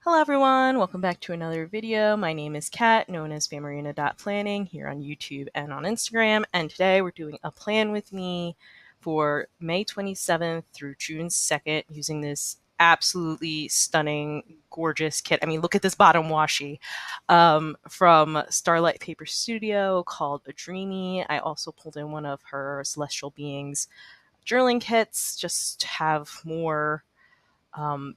Hello everyone, welcome back to another video. My name is Kat, known as phamerina.planning here on YouTube and on Instagram, and today we're doing a plan with me for May 27th through June 2nd using this absolutely stunning, gorgeous kit. I mean, look at this bottom washi from Starlight Paper Studio called a Dreamy. I also pulled in one of her Celestial Beings journaling kits just to have more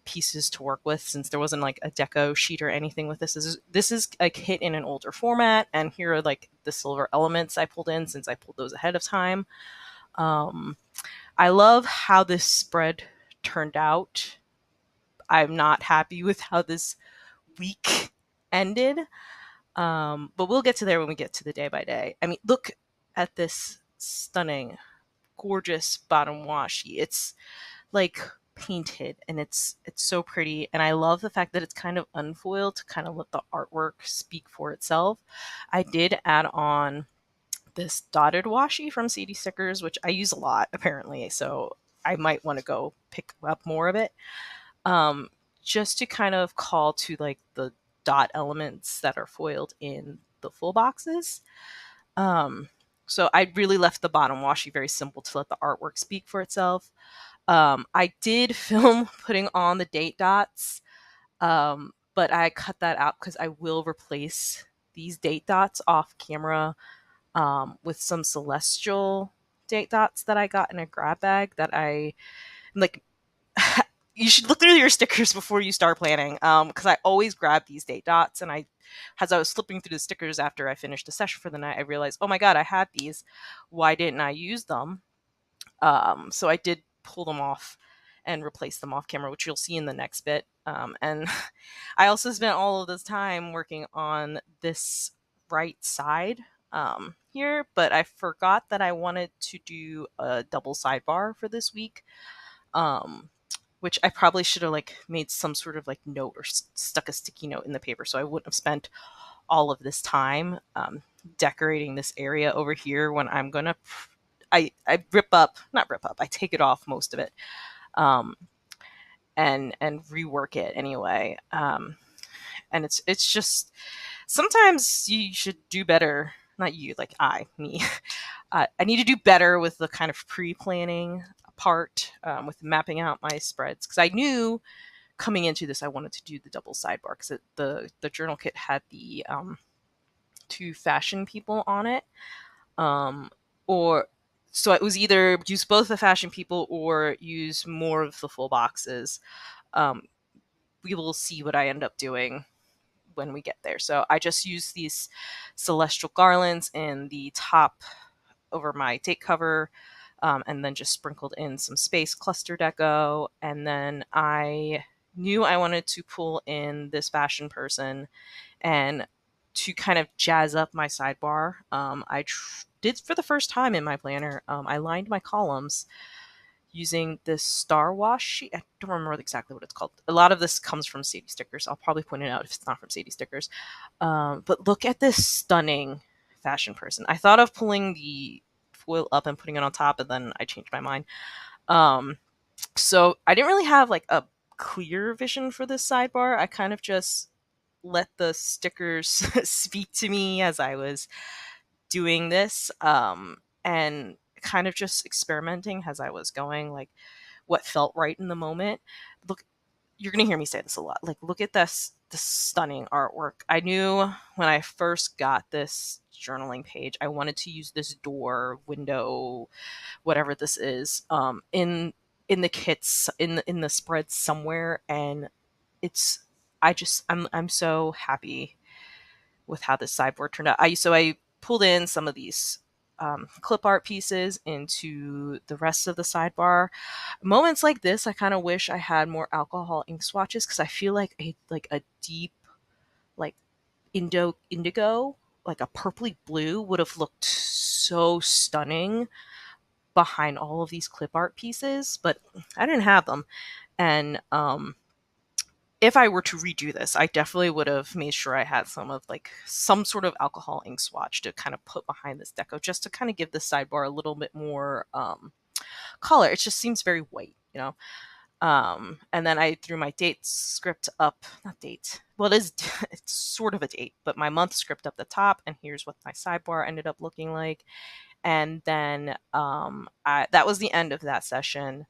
pieces to work with, since there wasn't like a deco sheet or anything with this. This is a kit in an older format, and here are like the silver elements I pulled in since I pulled those ahead of time. Um, I love how this spread turned out. I'm not happy with how this week ended, but we'll get to there when we get to the day by day. I mean, look at this stunning, gorgeous bottom washi. It's like painted, and it's so pretty, and I love the fact that it's kind of unfoiled to kind of let the artwork speak for itself. I did add on this dotted washi from CD Stickers, which I use a lot apparently, so I might want to go pick up more of it, um, just to kind of call to like the dot elements that are foiled in the full boxes. um, so I really left the bottom washi very simple to let the artwork speak for itself. I did film putting on the date dots, but I cut that out because I will replace these date dots off camera with some celestial date dots that I got in a grab bag that I like. You should look through your stickers before you start planning, because I always grab these date dots, and as I was flipping through the stickers after I finished the session for the night, I realized, oh my god, I had these. Why didn't I use them? So I did pull them off and replace them off camera, which you'll see in the next bit. And I also spent all of this time working on this right side here, but I forgot that I wanted to do a double sidebar for this week, um, which I probably should have like made some sort of like note or stuck a sticky note in the paper, so I wouldn't have spent all of this time decorating this area over here when I'm gonna I rip up, not rip up, I take it off most of it, um, and rework it anyway. And it's just sometimes you should do better. Not you, like me. I need to do better with the kind of pre-planning part, with mapping out my spreads, because I knew coming into this I wanted to do the double sidebar because the journal kit had the two fashion people on it, um, or so it was either use both the fashion people or use more of the full boxes. Um, we will see what I end up doing when we get there. So I just use these celestial garlands in the top over my date cover, and then just sprinkled in some space cluster deco. And then I knew I wanted to pull in this fashion person, and to kind of jazz up my sidebar, did for the first time in my planner, I lined my columns using this star wash sheet. I don't remember exactly what it's called. A lot of this comes from Sadie Stickers. I'll probably point it out if it's not from Sadie Stickers. But look at this stunning fashion person. I thought of pulling the foil up and putting it on top, and then I changed my mind. Um, so I didn't really have like a clear vision for this sidebar. I kind of just let the stickers speak to me as I was doing this, and kind of just experimenting as I was going, like what felt right in the moment. Look, you're gonna hear me say this a lot. Like, look at this stunning artwork. I knew when I first got this journaling page, I wanted to use this door, window, whatever this is, in the kits, in the spread somewhere, and it's I'm so happy with how this sideboard turned out. I pulled in some of these clip art pieces into the rest of the sidebar. Moments like this, I kind of wish I had more alcohol ink swatches, because I feel like a deep, like indigo, like a purpley blue, would have looked so stunning behind all of these clip art pieces, but I didn't have them. And if I were to redo this, I definitely would have made sure I had some sort of alcohol ink swatch to kind of put behind this deco, just to kind of give the sidebar a little bit more color. It just seems very white, you know. And then I threw my date script up, not date. Well, it is, it's sort of a date, but my month script up the top. And here's what my sidebar ended up looking like. And then that was the end of that session.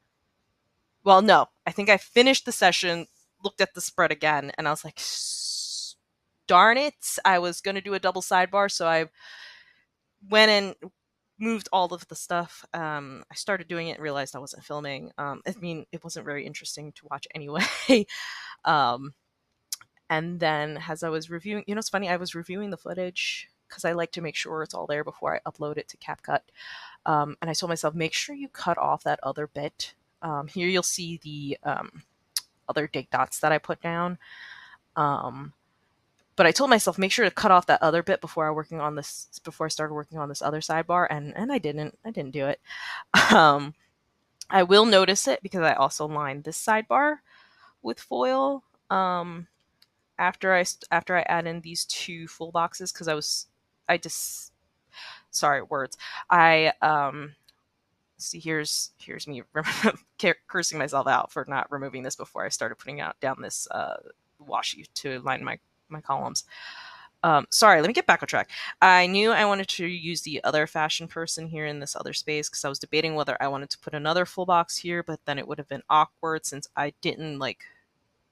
Well, no, I think I finished the session, looked at the spread again, and I was like, darn it. I was going to do a double sidebar. So I went and moved all of the stuff. I started doing it and realized I wasn't filming. I mean, it wasn't very interesting to watch anyway. um, and then as I was reviewing, it's funny, I was reviewing the footage because I like to make sure it's all there before I upload it to CapCut. And I told myself, make sure you cut off that other bit. Here you'll see the other dig dots that I put down. But I told myself, make sure to cut off that other bit before I started working on this other sidebar, and I didn't do it. Um, I will notice it because I also lined this sidebar with foil after I add in these two full boxes because I just sorry words I see here's me cursing myself out for not removing this before I started putting out down this washi to line my columns. Sorry, let me get back on track. I knew I wanted to use the other fashion person here in this other space because I was debating whether I wanted to put another full box here, but then it would have been awkward since I didn't like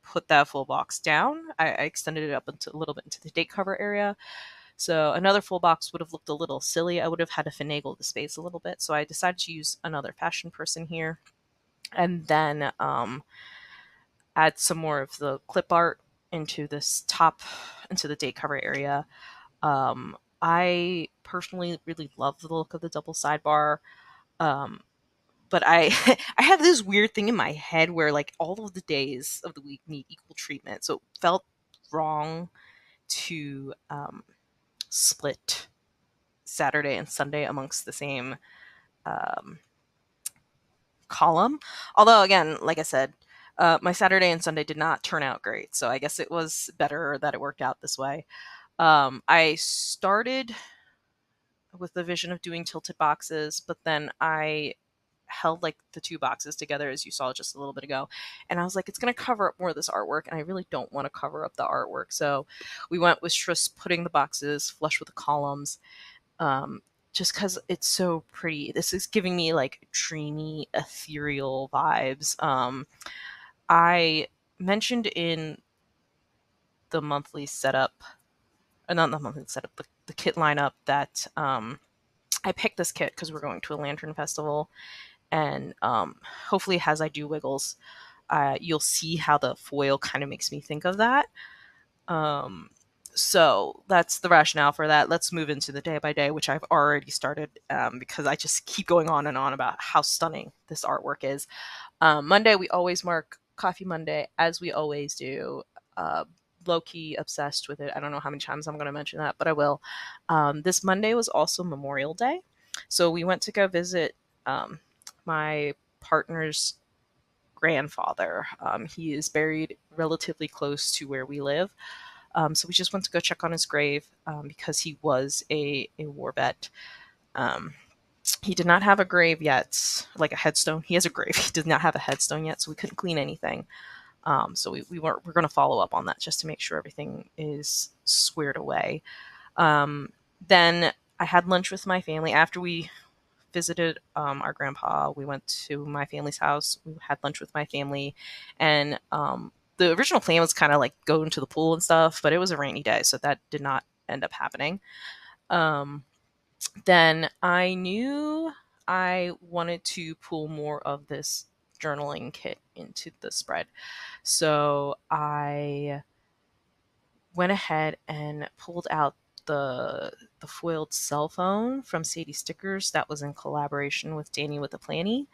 put that full box down. I extended it up into a little bit into the date cover area. So another full box would have looked a little silly. I would have had to finagle the space a little bit. So I decided to use another fashion person here. And then add some more of the clip art into into the date cover area. I personally really love the look of the double sidebar. But I I have this weird thing in my head where like all of the days of the week need equal treatment. So it felt wrong to split Saturday and Sunday amongst the same um, column. Although again, like I said, my Saturday and Sunday did not turn out great. So I guess it was better that it worked out this way. I started with the vision of doing tilted boxes, but then I held like the two boxes together as you saw just a little bit ago, and I was like, it's going to cover up more of this artwork, and I really don't want to cover up the artwork. So we went with just putting the boxes flush with the columns, just because it's so pretty. This is giving me like dreamy ethereal vibes. I mentioned in the monthly setup, not the monthly setup, the kit lineup that I picked this kit because we're going to a lantern festival, and hopefully as I do wiggles, you'll see how the foil kind of makes me think of that. Um, so that's the rationale for that. Let's move into the day by day, which I've already started because I just keep going on and on about how stunning this artwork is. Monday, we always mark Coffee Monday, as we always do. Uh, Low key obsessed with it. I don't know how many times I'm going to mention that, but I will. This Monday was also Memorial Day. So we went to go visit um, my partner's grandfather. He is buried relatively close to where we live. So we just went to go check on his grave because he was a war vet. Um, he did not have a grave yet, like a headstone. He has a grave. He did not have a headstone yet, so we couldn't clean anything. So we're going to follow up on that just to make sure everything is squared away. Then I had lunch with my family after we visited our grandpa. We went to my family's house. We had lunch with my family, and the original plan was kind of like going to the pool and stuff, but it was a rainy day, so that did not end up happening. Um, then I knew I wanted to pull more of this journaling kit into the spread. So I went ahead and pulled out the foiled cell phone from Sadie Stickers that was in collaboration with Danny with the Planny,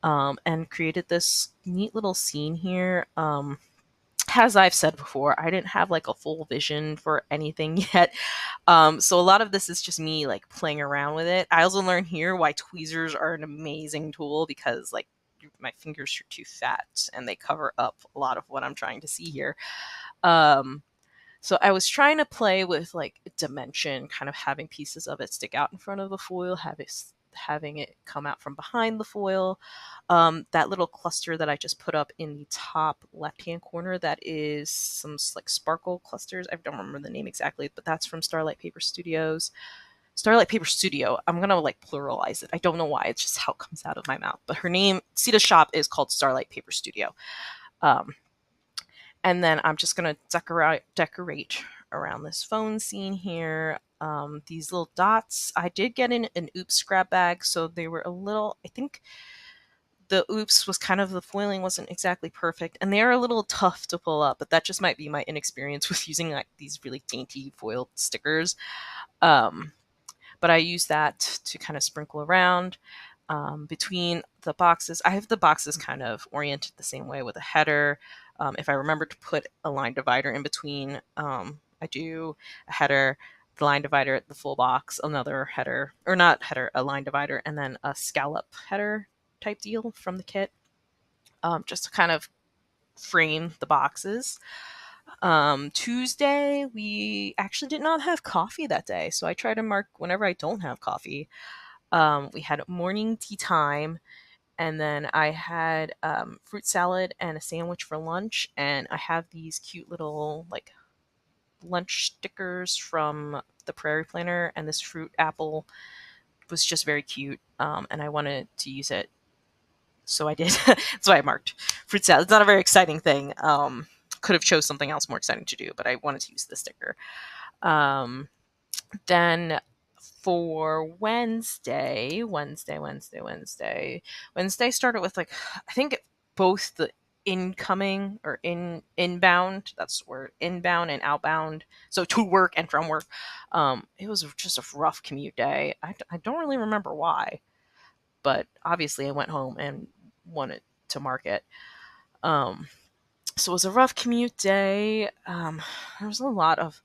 and created this neat little scene here. As I've said before, I didn't have like a full vision for anything yet. So a lot of this is just me like playing around with it. I also learned here why tweezers are an amazing tool because like my fingers are too fat and they cover up a lot of what I'm trying to see here. Um, so I was trying to play with like dimension, kind of having pieces of it stick out in front of the foil, have it having it come out from behind the foil. That little cluster that I just put up in the top left-hand corner, that is some like sparkle clusters. I don't remember the name exactly, but that's from Starlight Paper Studios. Starlight Paper Studio. I'm gonna like pluralize it. I don't know why. It's just how it comes out of my mouth. But her name, Sita's shop, is called Starlight Paper Studio. Um, and then I'm just gonna decorate around this phone scene here. These little dots, I did get in an oops scrap bag, so they were a little, I think the oops was kind of, the foiling wasn't exactly perfect, and they are a little tough to pull up, but that just might be my inexperience with using like these really dainty foiled stickers. Um, but I use that to kind of sprinkle around between the boxes. I have the boxes kind of oriented the same way with a header. If I remember to put a line divider in between, I do a header, the line divider at the full box, another header, or not header, a line divider, and then a scallop header type deal from the kit, just to kind of frame the boxes. Tuesday, we actually did not have coffee that day, so I try to mark whenever I don't have coffee. We had morning tea time, and then I had fruit salad and a sandwich for lunch, and I have these cute little like lunch stickers from the Prairie Planner, and this fruit apple was just very cute, and I wanted to use it, so I did. That's why I marked fruit salad. It's not a very exciting thing. Could have chose something else more exciting to do, but I wanted to use the sticker. Um, then for Wednesday started with like, I think both the incoming or inbound, that's where inbound and outbound, so to work and from work. It was just a rough commute day. I don't really remember why, but obviously I went home and wanted to market. Um, so it was a rough commute day. There was a lot of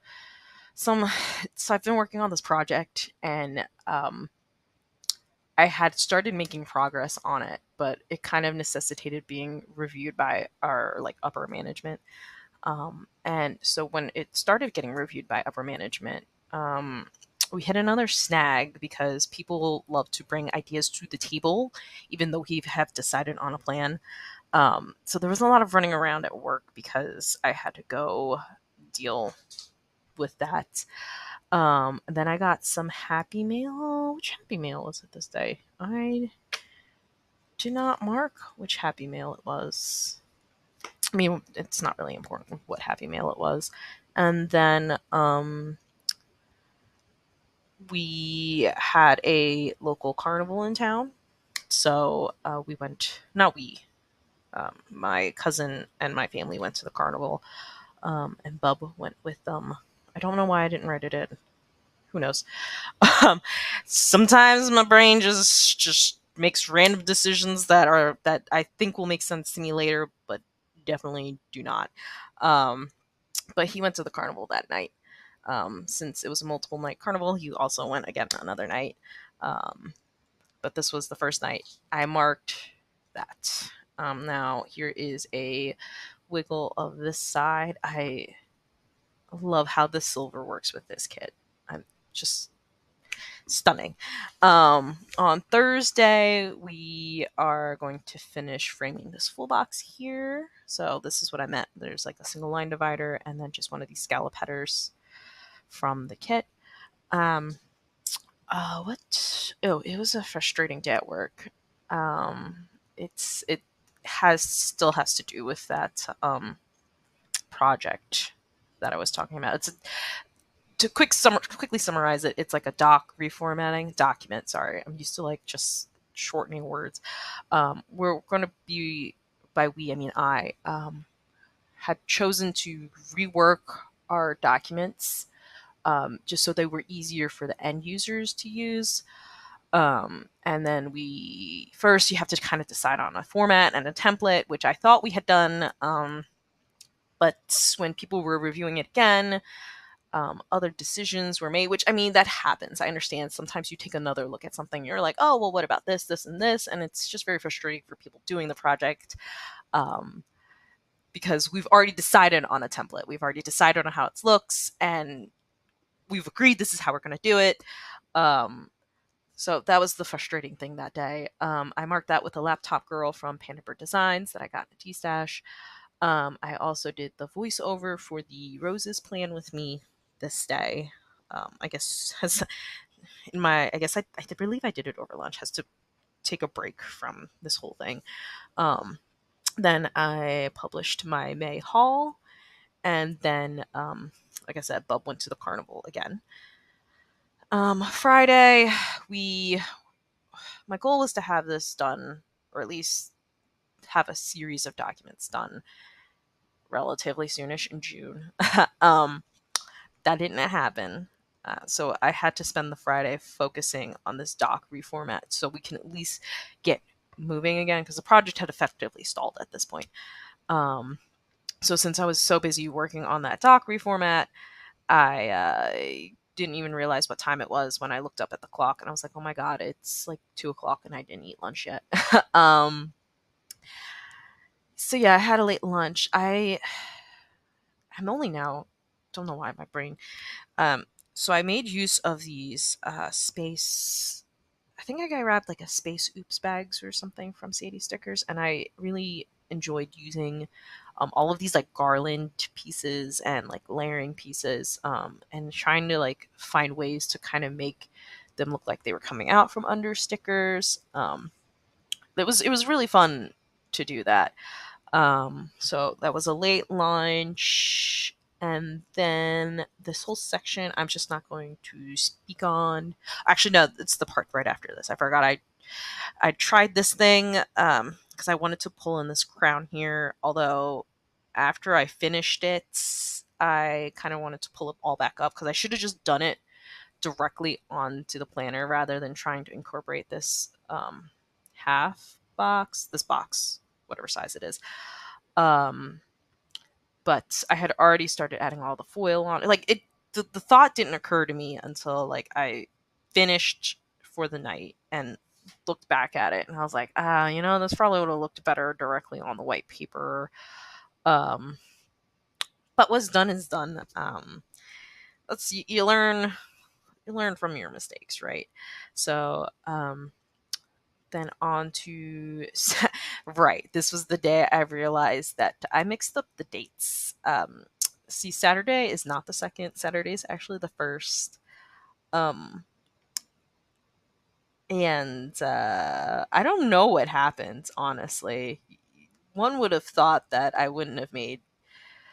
some. So I've been working on this project, and I had started making progress on it, but it kind of necessitated being reviewed by our like upper management. And so when it started getting reviewed by upper management, we hit another snag because people love to bring ideas to the table, even though we have decided on a plan. So there was a lot of running around at work because I had to go deal with that. And then I got some happy mail. Which happy mail was it this day? I did not mark which happy mail it was. I mean, it's not really important what happy mail it was. And then we had a local carnival in town. So we went, not we, my cousin and my family went to the carnival, and Bub went with them. I don't know why I didn't write it in. Who knows? Um, Sometimes my brain just makes random decisions that I think will make sense to me later, but definitely do not. Um, but he went to the carnival that night. Since it was a multiple night carnival, he also went again another night. Um, but this was the first night. I marked that. Now here is a wiggle of this side. I love how the silver works with this kit. I'm just stunning. On Thursday, we are going to finish framing this full box here. So this is what I meant. There's like a single line divider and then just one of these scallop headers from the kit. Um, what? Oh, it was a frustrating day at work. It has still has to do with that project that I was talking about. It's to quickly summarize it. It's like a document. Sorry, I'm used to like just shortening words. We're going to be, by we I mean I, had chosen to rework our documents, just so they were easier for the end users to use. And then we first you have to kind of decide on a format and a template, which I thought we had done. But when people were reviewing it again, other decisions were made, which I mean, that happens. I understand sometimes you take another look at something, you're like, oh, well, what about this, this, and this? And it's just very frustrating for people doing the project, um, because we've already decided on a template. We've already decided on how it looks, and we've agreed this is how we're going to do it. Um, So that was the frustrating thing that day. I marked that with a laptop girl from Panda Designs that I got in a T-stash. I also did the voiceover for the Roses Plan with Me this day. I guess has in my I guess I believe I did it over lunch. Has to take a break from this whole thing. Um, then I published my May haul, and then like I said, Bub went to the carnival again. Friday, we my goal was to have this done, or at least have a series of documents done relatively soonish in June. um, that didn't happen. So I had to spend the Friday focusing on this doc reformat so we can at least get moving again because the project had effectively stalled at this point. Um, so since I was so busy working on that doc reformat, I didn't even realize what time it was when I looked up at the clock and I was like, oh my God, it's like 2 o'clock and I didn't eat lunch yet. um, so yeah, I had a late lunch. I'm only now, don't know why my brain. Um, so I made use of these space. I think I grabbed like a space oops bags or something from Sadie Stickers, and I really enjoyed using all of these like garland pieces and like layering pieces, and trying to like find ways to kind of make them look like they were coming out from under stickers. It was really fun to do that. So that was a late lunch. And then this whole section, I'm just not going to speak on. Actually, no, it's the part right after this. I forgot I tried this thing because I wanted to pull in this crown here. Although after I finished it, I kind of wanted to pull it all back up because I should have just done it directly onto the planner rather than trying to incorporate this this box, whatever size it is. Um, but I had already started adding all the foil on. Like the thought didn't occur to me until like I finished for the night and looked back at it and I was like, this probably would have looked better directly on the white paper. Um, but what's done is done. You learn from your mistakes, right? So then on to right, this was the day I realized that I mixed up the dates. See, Saturday is not the second, Saturday is actually the first. um and I don't know what happened, honestly. One would have thought that I wouldn't have made,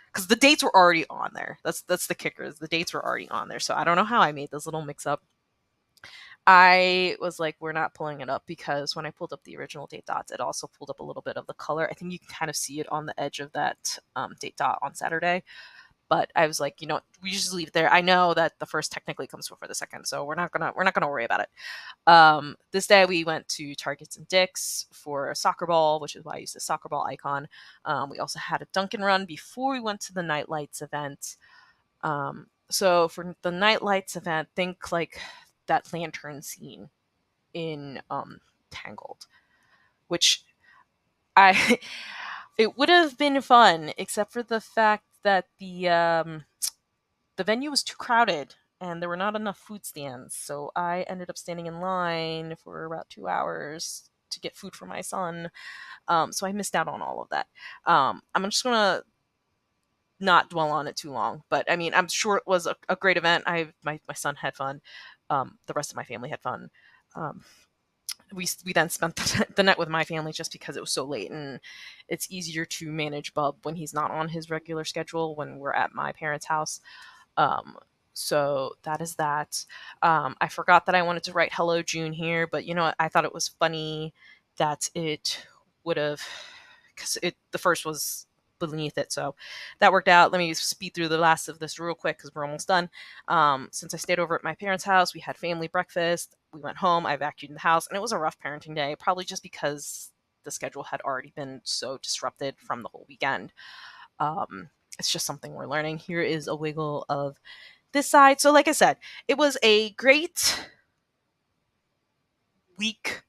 because the dates were already on there. That's the kicker, is the dates were already on there, so I don't know how I made this little mix up. I was like, we're not pulling it up, because when I pulled up the original date dots, it also pulled up a little bit of the color. I think you can kind of see it on the edge of that date dot on Saturday. But I was like, we just leave it there. I know that the first technically comes before the second, so we're not gonna worry about it. This day we went to Targets and Dick's for a soccer ball, which is why I used the soccer ball icon. We also had a Dunkin' run before we went to the Night Lights event. So for the Night Lights event, think like that lantern scene in Tangled, which I it would have been fun except for the fact that the venue was too crowded and there were not enough food stands. So I ended up standing in line for about 2 hours to get food for my son. So I missed out on all of that. I'm just gonna not dwell on it too long, but I mean, I'm sure it was a great event. My son had fun. The rest of my family had fun. Um, we then spent the night with my family just because it was so late, and it's easier to manage Bub when he's not on his regular schedule when we're at my parents' house. Um, so that is that. I forgot that I wanted to write "Hello June" here, but I thought it was funny that it would have, because the first was beneath it, so that worked out. Let me speed through the last of this real quick because we're almost done. Since I stayed over at my parents' house, we had family breakfast. We went home. I vacuumed the house, and it was a rough parenting day, probably just because the schedule had already been so disrupted from the whole weekend. Um, it's just something we're learning. Here is a wiggle of this side. So, like I said, it was a great week.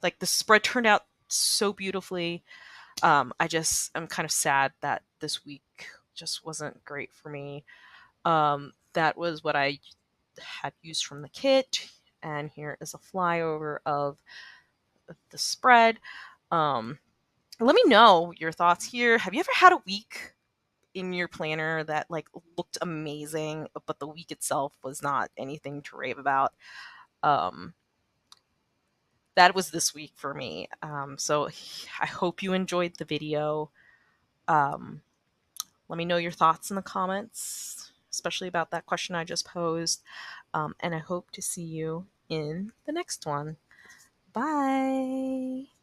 Like, the spread turned out so beautifully. I'm kind of sad that this week just wasn't great for me. That was what I had used from the kit. And here is a flyover of the spread. Let me know your thoughts here. Have you ever had a week in your planner that like looked amazing, but the week itself was not anything to rave about? Um, that was this week for me. So I hope you enjoyed the video. Um, Let me know your thoughts in the comments, especially about that question I just posed. And I hope to see you in the next one. Bye.